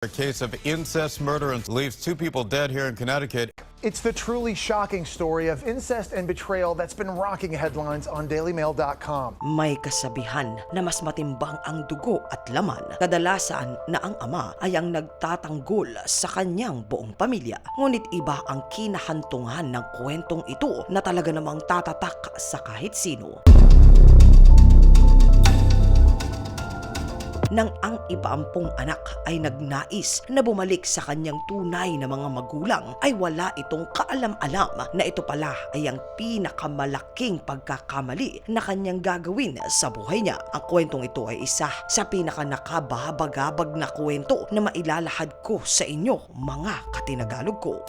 A case of incest murder and leaves two people dead here in Connecticut. It's the truly shocking story of incest and betrayal that's been rocking headlines on dailymail.com. May kasabihan na mas matimbang ang dugo at laman. Kadalasan na ang ama ay ang nagtatanggol sa kanyang buong pamilya. Ngunit iba ang kinahantungan ng kwentong ito na talaga namang tatatak sa kahit sino. Nang ang iba-ampong anak ay nagnais na bumalik sa kanyang tunay na mga magulang, ay wala itong kaalam-alam na ito pala ay ang pinakamalaking pagkakamali na kanyang gagawin sa buhay niya. Ang kwentong ito ay isa sa pinakanakababagabag na kwento na mailalahad ko sa inyo, mga katinagalog ko.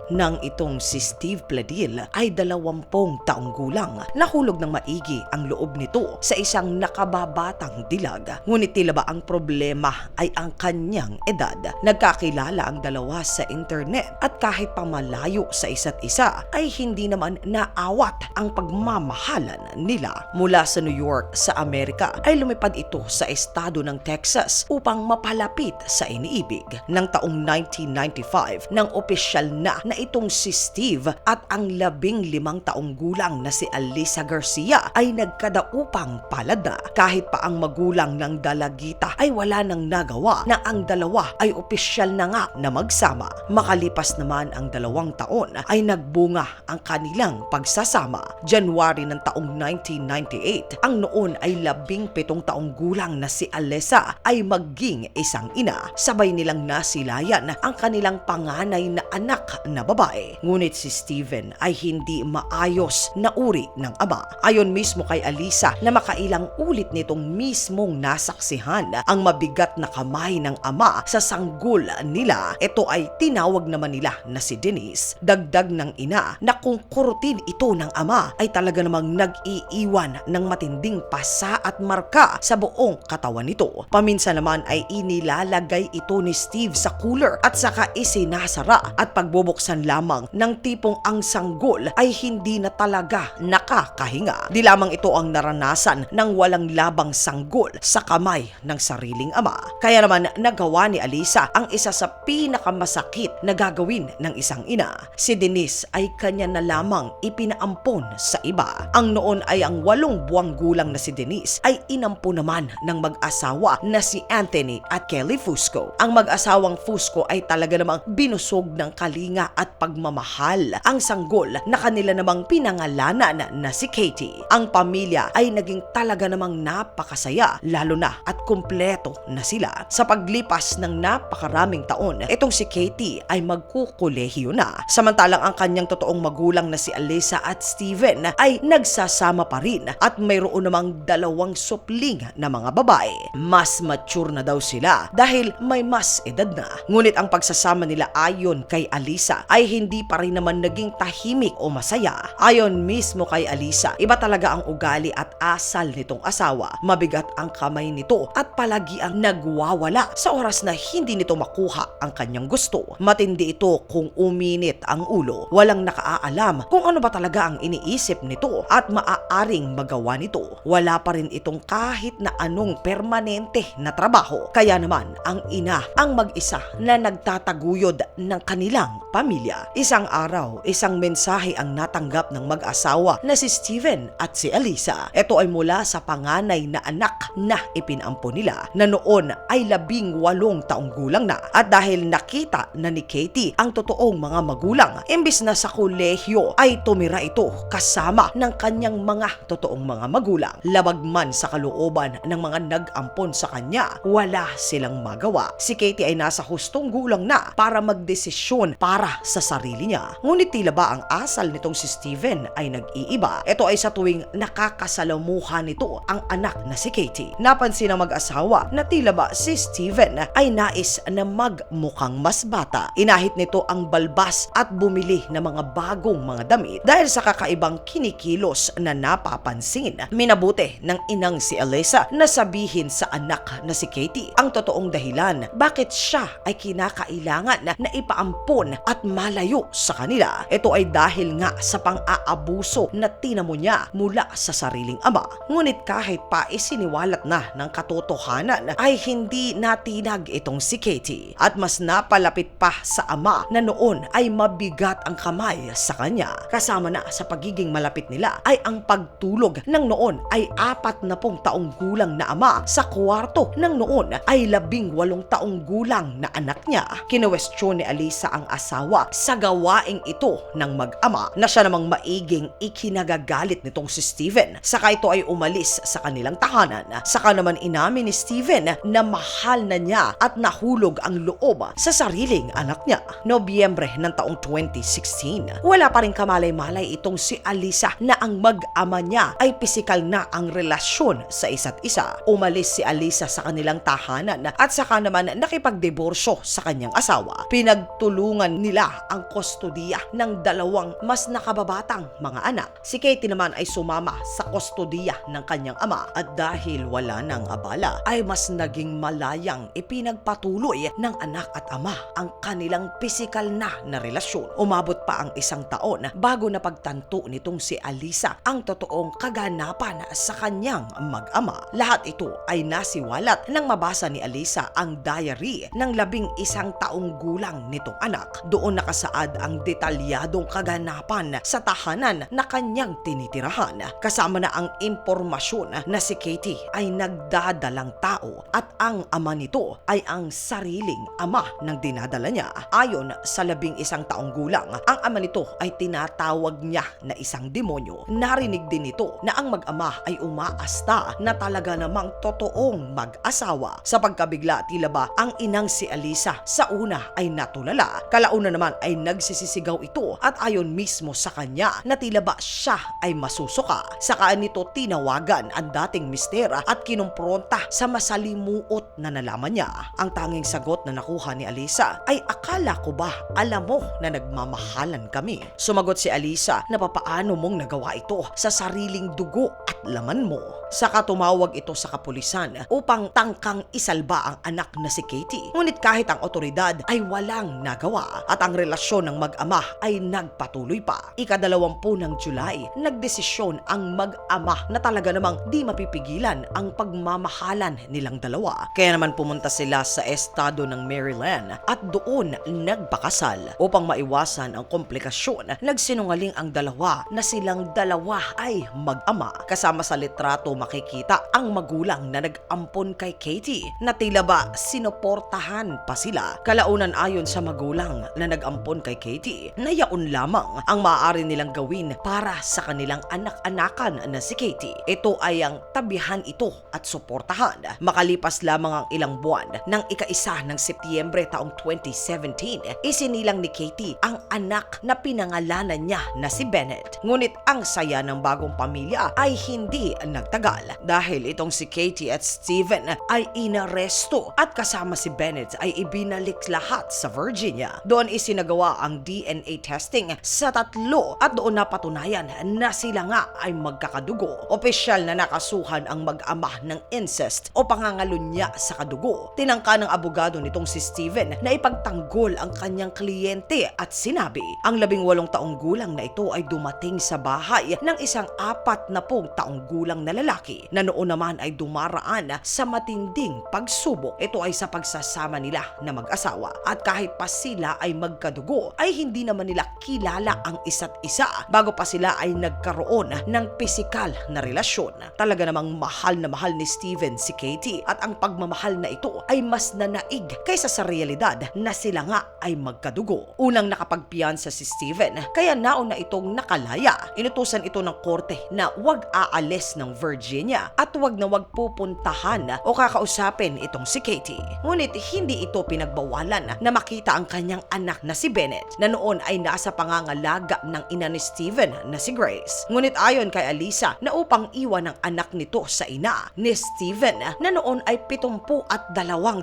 Nang itong si Steve Pladil ay 20 taong gulang, nahulog ng maigi ang loob nito sa isang nakababatang dilag. Ngunit tila ba ang problema ay ang kanyang edad. Nagkakilala ang dalawa sa internet at kahit pamalayo sa isa't isa ay hindi naman naawat ang pagmamahalan nila. Mula sa New York sa Amerika ay lumipad ito sa estado ng Texas upang mapalapit sa iniibig. Nang taong 1995 nang opisyal na itong si Steve at ang 15 taong gulang na si Alyssa Garcia ay nagkadaupang palad na. Kahit pa ang magulang ng dalagita ay wala nang nagawa na ang dalawa ay opisyal na nga na magsama. Makalipas naman ang 2 taon ay nagbunga ang kanilang pagsasama. January ng taong 1998, ang noon ay 17 taong gulang na si Alyssa ay maging isang ina. Sabay nilang nasilayan ang kanilang panganay na anak na babae. Ngunit si Steven ay hindi maayos na uri ng ama. Ayon mismo kay Alyssa na makailang ulit nitong mismong nasaksihan ang mabigat na kamay ng ama sa sanggol nila. Ito ay tinawag naman nila na si Denise. Dagdag ng ina na kung kurutin ito ng ama ay talaga namang nag-iiwan ng matinding pasa at marka sa buong katawan nito. Paminsan naman ay inilalagay ito ni Steve sa cooler at saka isinasara at pagbubuksan lamang ng tipong ang sanggol ay hindi na talaga nakakahinga. Di lamang ito ang naranasan ng walang labang sanggol sa kamay ng sariling ama. Kaya naman nagawa ni Alyssa ang isa sa pinakamasakit na gagawin ng isang ina. Si Denise ay kanya na lamang ipinaampon sa iba. Ang noon ay ang 8 buwang gulang na si Denise ay inampo naman ng mag-asawa na si Anthony at Kelly Fusco. Ang mag-asawang Fusco ay talaga namang binusog ng kalinga at pagmamahal ang sanggol na kanila namang pinangalanan na si Katie. Ang pamilya ay naging talaga namang napakasaya, lalo na at kumpleto na sila. Sa paglipas ng napakaraming taon, itong si Katie ay magkukolehiyo na. Samantalang ang kanyang totoong magulang na si Alyssa at Steven ay nagsasama pa rin at mayroon namang 2 supling na mga babae. Mas mature na daw sila dahil may mas edad na. Ngunit ang pagsasama nila ayon kay Alyssa ay hindi pa rin naman naging tahimik o masaya. Ayon mismo kay Alyssa, iba talaga ang ugali at asal nitong asawa. Mabigat ang kamay nito at palagi ang nagwawala sa oras na hindi nito makuha ang kanyang gusto. Matindi ito kung uminit ang ulo. Walang nakaalam kung ano ba talaga ang iniisip nito at maaaring magawa nito. Wala pa rin itong kahit na anong permanente na trabaho. Kaya naman ang ina ang mag-isa na nagtataguyod ng kanilang pamilya. Isang araw, isang mensahe ang natanggap ng mag-asawa na si Steven at si Alyssa. Ito ay mula sa panganay na anak na ipinampo nila na noon ay 18 taong gulang na. At dahil nakita na ni Katie ang totoong mga magulang, imbis na sa kolehiyo ay tumira ito kasama ng kanyang mga totoong mga magulang. Labag man sa kalooban ng mga nag-ampon sa kanya, wala silang magawa. Si Katie ay nasa hustong gulang na para magdesisyon para sa sarili niya. Ngunit tila ba ang asal nitong si Steven ay nag-iiba? Ito ay sa tuwing nakakasalamuhan nito ang anak na si Katie. Napansin ng mag-asawa na tila ba si Steven ay nais na magmukhang mas bata. Inahit nito ang balbas at bumili ng mga bagong mga damit dahil sa kakaibang kinikilos na napapansin. Minabuti ng inang si Alyssa na sabihin sa anak na si Katie ang totoong dahilan bakit siya ay kinakailangan na ipaampon at lumalayo sa kanila. Ito ay dahil nga sa pang-aabuso na tinamo niya mula sa sariling ama. Ngunit kahit pa isiniwalat na ng katotohanan ay hindi natinag itong si Katie at mas napalapit pa sa ama na noon ay mabigat ang kamay sa kanya. Kasama na sa pagiging malapit nila ay ang pagtulog ng noon ay 40 taong gulang na ama sa kwarto ng noon ay 18 taong gulang na anak niya. Kinwestiyon ni Alisa ang asawa sa gawaing ito ng mag-ama na siya namang maiging ikinagagalit nitong si Steven. Saka ito ay umalis sa kanilang tahanan. Saka naman inamin ni Steven na mahal na niya at nahulog ang loob sa sariling anak niya. Nobyembre ng taong 2016, wala pa rin kamalay-malay itong si Alisa na ang mag-ama niya ay pisikal na ang relasyon sa isa't isa. Umalis si Alisa sa kanilang tahanan at saka naman nakipagdiborsyo sa kanyang asawa. Pinagtulungan nila ang kustodiya ng 2 mas nakababatang mga anak. Si Katie naman ay sumama sa kustodiya ng kanyang ama at dahil wala nang abala ay mas naging malayang ipinagpatuloy ng anak at ama ang kanilang pisikal na relasyon. Umabot pa ang 1 taon bago napagtanto nitong si Alisa ang totoong kaganapan sa kanyang mag-ama. Lahat ito ay nasiwalat nang mabasa ni Alisa ang diary ng 11 taong gulang nitong anak. Doon nakasaad ang detalyadong kaganapan sa tahanan na kanyang tinitirahan. Kasama na ang impormasyon na si Katie ay nagdadalang tao at ang ama nito ay ang sariling ama ng dinadala niya. Ayon sa 11 taong gulang, ang ama nito ay tinatawag niya na isang demonyo. Narinig din nito na ang mag-ama ay umaasta na talaga namang totoong mag-asawa. Sa pagkabigla, tila ba ang inang si Alisa sa una ay natulala. Kalauna naman ay nagsisisigaw ito at ayon mismo sa kanya na tila ba siya ay masusuka. Saka nito tinawagan ang dating mister at kinumpronta sa masalimuot na nalaman niya. Ang tanging sagot na nakuha ni Alisa ay, akala ko ba alam mo na nagmamahalan kami? Sumagot si Alisa na papaano mong nagawa ito sa sariling dugo at laman mo. Saka tumawag ito sa kapulisan upang tangkang isalba ang anak na si Katie. Ngunit kahit ang otoridad ay walang nagawa at ang relasyon ng mag-ama ay nagpatuloy pa. Ika-20 ng July, nagdesisyon ang mag-ama na talaga namang di mapipigilan ang pagmamahalan nilang dalawa. Kaya naman pumunta sila sa estado ng Maryland at doon nagpakasal. Upang maiwasan ang komplikasyon, nagsinungaling ang dalawa na silang dalawa ay mag-ama. Kasama sa litrato makikita ang magulang na nag-ampon kay Katie na tila ba sinuportahan pa sila. Kalaunan ayon sa magulang na nag-ampon kay Katie, nayaon lamang ang maaari nilang gawin para sa kanilang anak-anakan na si Katie. Ito ay ang tabihan ito at suportahan. Makalipas lamang ang ilang buwan ng ika-1 ng Setyembre taong 2017, isinilang ni Katie ang anak na pinangalanan niya na si Bennett. Ngunit ang saya ng bagong pamilya ay hindi nagtagal dahil itong si Katie at Steven ay inaresto at kasama si Bennett ay ibinalik lahat sa Virginia. Doon isinagawa ang DNA testing sa 3 at doon napatunayan na sila nga ay magkakadugo. Opisyal na nakasuhan ang mag-ama ng incest o pangangalunya sa kadugo. Tinangka ng abogado nitong si Steven na ipagtanggol ang kanyang kliyente at sinabi ang 18 taong gulang na ito ay dumating sa bahay ng isang 40 taong gulang na lalaki na noon naman ay dumaraan sa matinding pagsubok. Ito ay sa pagsasama nila na mag-asawa at kahit pa sila ay magkadugo ay hindi naman nila kilala ang isa't isa bago pa sila ay nagkaroon ng pisikal na relasyon. Talaga namang mahal na mahal ni Steven si Katie at ang pagmamahal na ito ay mas nanaig kaysa sa realidad na sila nga ay magkadugo. Unang nakapagpiyansa si Steven kaya nauna itong nakalaya. Inutusan ito ng korte na wag aalis ng Virginia at wag na wag pupuntahan o kakausapin itong si Katie. Ngunit hindi ito pinagbawalan na makita ang kanyang anak na si Bennett na noon ay nasa pangangalaga ng ina ni Steven na si Grace. Ngunit ayon kay Alisa na upang iwan ang anak nito sa ina ni Steven na noon ay 72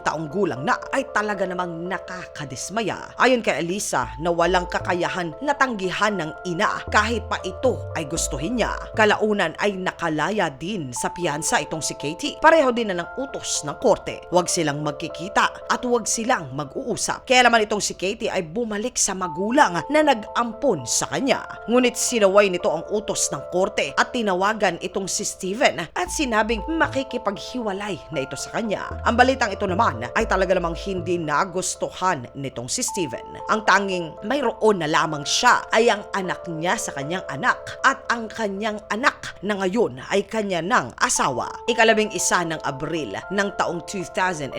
taong gulang na ay talaga namang nakakadismaya. Ayon kay Alisa na walang kakayahan na tanggihan ng ina kahit pa ito ay gustuhin niya. Kalaunan ay nakalaya din sa piyansa itong si Katie. Pareho din na ng utos ng korte. Huwag silang magkikita at huwag silang mag-uusap. Kaya naman itong si Katie ay bumalik sa magulang na nag-ampon sa kanya. Ngunit sinaway nito ang utos ng korte at tinawagan itong si Steven at sinabing makikipaghiwalay na ito sa kanya. Ang balitang ito naman ay talaga namang hindi nagustuhan nitong si Steven. Ang tanging mayroon na lamang siya ay ang anak niya sa kanyang anak at ang kanyang anak na ngayon ay kanya ng asawa. Ika-11 ng Abril ng taong 2018,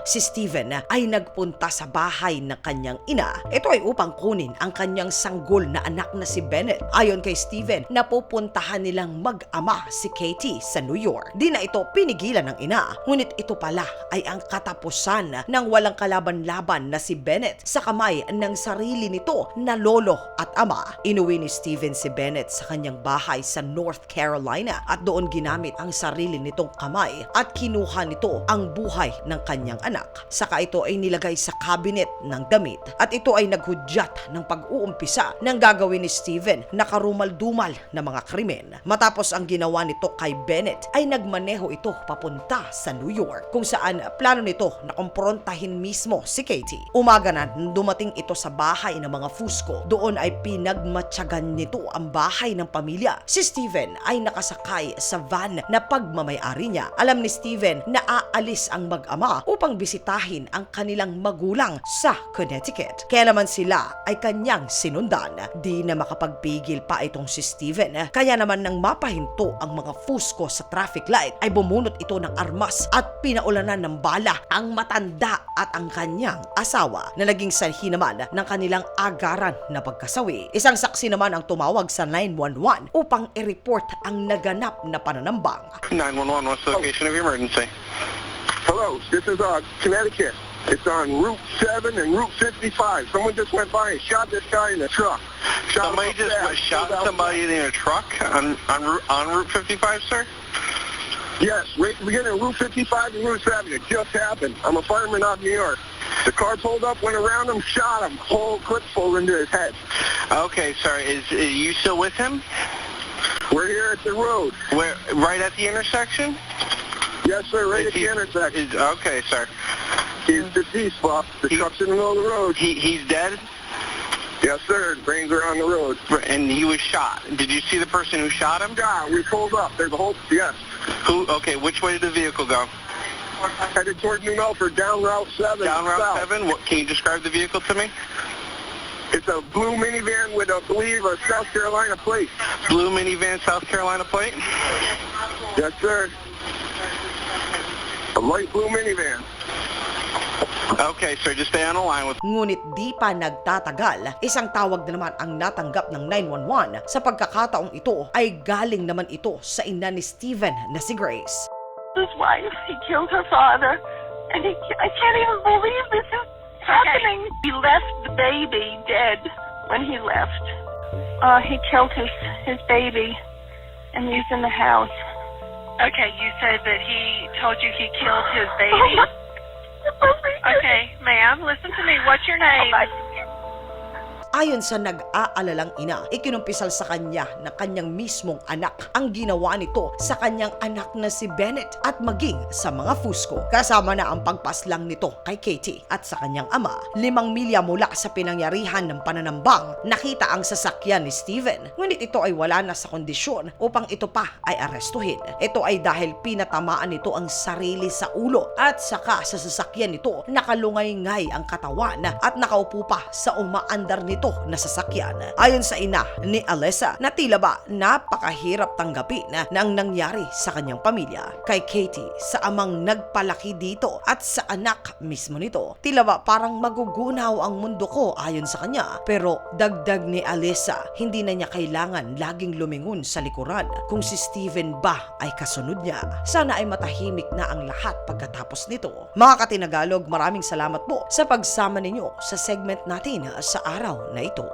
si Steven ay nagpunta sa bahay ng kanyang ina. Ito ay upang kunin ang kanyang sanggol na anak na si Bennett. Ayon kay Steven, napupuntahan nilang mag-ama si Katie sa New York. Di na ito pinigilan ng ina, ngunit ito pala ay ang katapusan ng walang kalaban-laban na si Bennett sa kamay ng sarili nito na lolo at ama. Inuwi ni Steven si Bennett sa kanyang bahay sa North Carolina at doon ginamit ang sarili nitong kamay at kinuha nito ang buhay ng kanyang anak. Saka ito ay nilagay sa cabinet ng damit at ito ay naghudyat ng pag-uumpisa ng gagawin ni Steven na karumal-dumal na mga krimen. Matapos ang ginawa nito kay Bennett ay nagmaneho ito papunta sa New York kung saan plano nito na kumprontahin mismo si Katie. Umaga na nung dumating ito sa bahay ng mga Fusco, doon ay pinagmatyagan nito ang bahay ng pamilya. Si Steven ay nakasakay sa van na pagmamayari niya. Alam ni Steven na aalis ang mag-ama upang bisitahin ang kanilang magulang sa Connecticut. Kaya naman sila ay kanyang sinundan. Di na makapagpigil pa itong si Steven. Kaya naman nang mapahinto ang mga Fusco sa traffic light ay bumunot ito ng armas at pinaulanan ng bala ang matanda at ang kanyang asawa na naging sanhi naman ng kanilang agaran na pagkasawi. Isang saksi naman ang tumawag sa 911 upang i-report ang naganap na pananambang. 911, what's the location of your emergency? Hello, this is Connecticut. It's on Route 7 and Route 55. Someone just went by and shot this guy in the truck. Somebody just shot somebody in a truck on Route 55, sir? Yes, right at the beginning of Route 55 and Route 7. It just happened. I'm a fireman out of New York. The car pulled up, went around him, shot him. Whole clip full into his head. Okay, sir. Is you still with him? We're here at the road. Where? Right at the intersection? Yes, sir, right at the intersection. Okay, sir. He's deceased, boss. The truck's in the middle of the road. He's dead? Yes, sir. Brains are on the road. And he was shot. Did you see the person who shot him? Yeah, we pulled up. There's a whole, yes. Who? Okay, which way did the vehicle go? Headed toward New Milford, down Route 7. Down Route south. 7? What, can you describe the vehicle to me? It's a blue minivan with, I believe, a South Carolina plate. Blue minivan, South Carolina plate? Yes, sir. A light blue minivan. Okay, sir, just stay on the line with... Ngunit di pa nagtatagal, isang tawag na naman ang natanggap ng 911. Sa pagkakataong ito ay galing naman ito sa ina ni Steven na si Grace. His wife, he killed her father, and I can't even believe this is happening. He left the baby dead when he left. He killed his baby, and he's in the house. Okay, you said that he told you he killed his baby. Okay, ma'am, listen to me. What's your name? Ayon sa nag-aalalang ina, ikinumpisal sa kanya na kanyang mismong anak ang ginawa nito sa kanyang anak na si Bennett at maging sa mga Fusco. Kasama na ang pagpaslang nito kay Katie at sa kanyang ama. 5 milya mula sa pinangyarihan ng pananambang, nakita ang sasakyan ni Steven. Ngunit ito ay wala na sa kondisyon upang ito pa ay arestuhin. Ito ay dahil pinatamaan nito ang sarili sa ulo at saka sa sasakyan nito nakalungay-ngay ang katawan at nakaupo pa sa umaandar nito na sasakyan. Ayon sa ina ni Alyssa na tila ba napakahirap tanggapin na ang nangyari sa kanyang pamilya. Kay Katie, sa amang nagpalaki dito at sa anak mismo nito, tila ba parang magugunaw ang mundo ko ayon sa kanya. Pero dagdag ni Alyssa, hindi na niya kailangan laging lumingon sa likuran kung si Steven ba ay kasunod niya. Sana ay matahimik na ang lahat pagkatapos nito. Mga Katinagalog, maraming salamat po sa pagsama ninyo sa segment natin sa araw na ito.